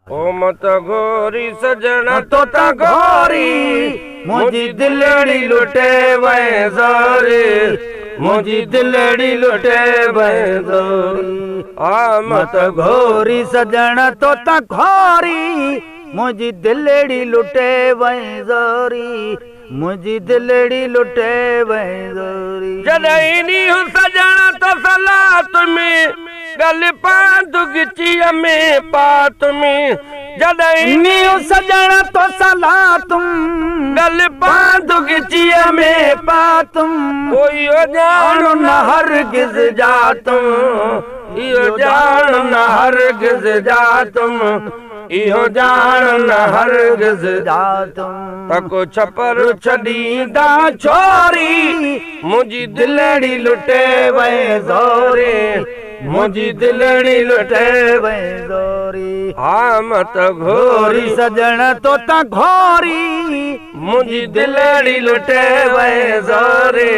ओ मत घोरी सजण तोता घोरी मुझी दिलड़ी लुटे वै ज़ोरी, मुझी दिलड़ी लुटे वै ज़ोरी। आ मत घोरी सजण तोता घोरी मुझी दिलड़ी लुटे वै ज़ोरी, मुझी दिलड़ी लुटे वै ज़ोरी। जॾहिं ॾींहुं सजण तो सलात में गल पांदु गिचीअ में पात में, जॾहिं नीउ सजण तो सलातुम गल पांदु गिचीअ में पातुम, इहो ॼाण न हरगिज़ जातुम, इहो ॼाण न हरगिज़ जातुम, इहो ॼाण न हरगिज़ जातुम। तको छपर छॾींदा छोरी मुंहिंजी दिलड़ी लुटे वै ज़ोरी, मुझी दिलड़ी लुटे वै ज़ोरी। हा मत घोरी सजण तोता घोरी मुंहिंजी दिलड़ी लुटे वै ज़ोरी,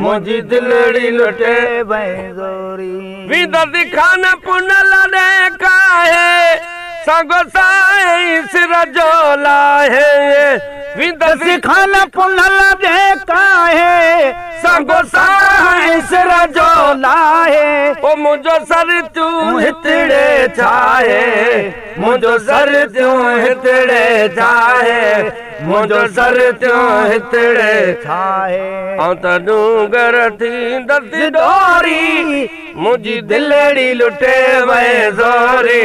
मुझी दिलड़ी लुटे वै ज़ोरी। विदति खान पुनल ॾे काहे संगो साईं सिर जो लाहे, विदति खान पुनल दे काहे संगो साईं सिर जो लाहे। ओ मुंहिंजो सर तूं हितड़े छाहे, मुंहिंजो सर तूं हितड़े छाहे, मुंहिंजो सर तूं हितड़े छाहे। ऐं त डूंगर थींदसि डोरी मुंहिंजी दिलड़ी लुटे वै ज़ोरी,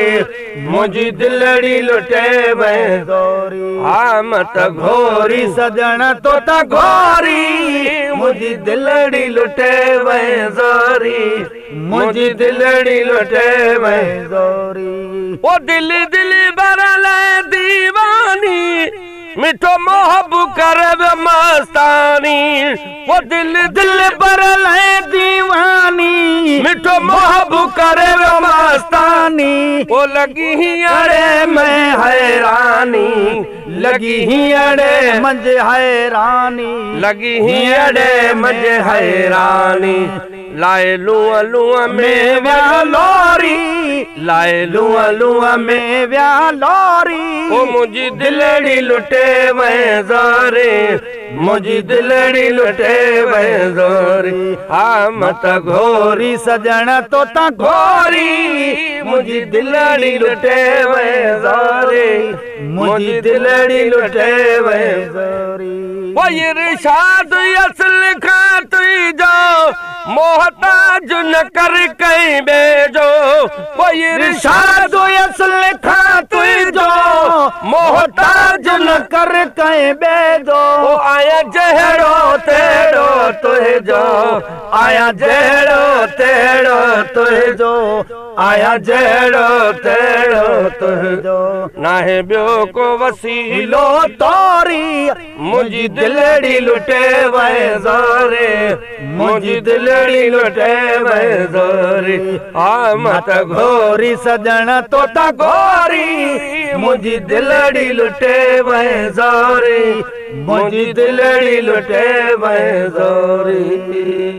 मुंहिंजी दिलड़ी लुटे वै ज़ोरी। हा मत घोरी सजण तोता घोरी मुंहिंजी दिलड़ी लुटे वै ज़ोरी, मुंहिंजी दिलड़ी लुटे वै ज़ोरी। ओ दिल दिल बरल दीवानी मिठो मोहब करब मस्तानी, ओ दिल दिल बरल दीवानी मिठो मोहब करब मस्तानी। ओ लगी ही अड़े मैं हैरानी, लगी ही अड़े मंझ हैरानी, लगी ही अड़े मंझ हैरानी। लाए लूअ लूअ में व्या लोरी, लाए लूअ लूअ में व्या लोरी। ओ मुंहिंजी दिलड़ी लुटे वै ज़ोरी, मुंहिंजी दिलड़ी लुटे वै ज़ोरी। हा मत घोरी सजण तोता घोरी मुंहिंजी दिलड़ी लुटे वै ज़ोरी, मुंहिंजी दिलड़ी लुटे वै ज़ोरी। वो इरशाद असल खां तुंहिंजो मोहताज न कर कहीं बेजो, वो इरशाद असल खां तुंहिंजो मोहताज न कर कहीं बेजो। आया जहिड़ो तेड़ो तुंहिंजो, आया जहिड़ो तेड़ो तुंहिंजो, आया जहिड़ो तेड़ो तुंहिंजो। नाहे ॿियो को वसीलो तोरी मुंहिंजी दिलड़ी लुटे वै ज़ोरी, मुंहिंजी दिलड़ी लुटे वै ज़ोरी। हा मत घोरी सजण तोता घोरी मुंहिंजी दिलड़ी लुटे वै ज़ोरी, मुंहिंजी दिलड़ी लुटे वै ज़ोरी।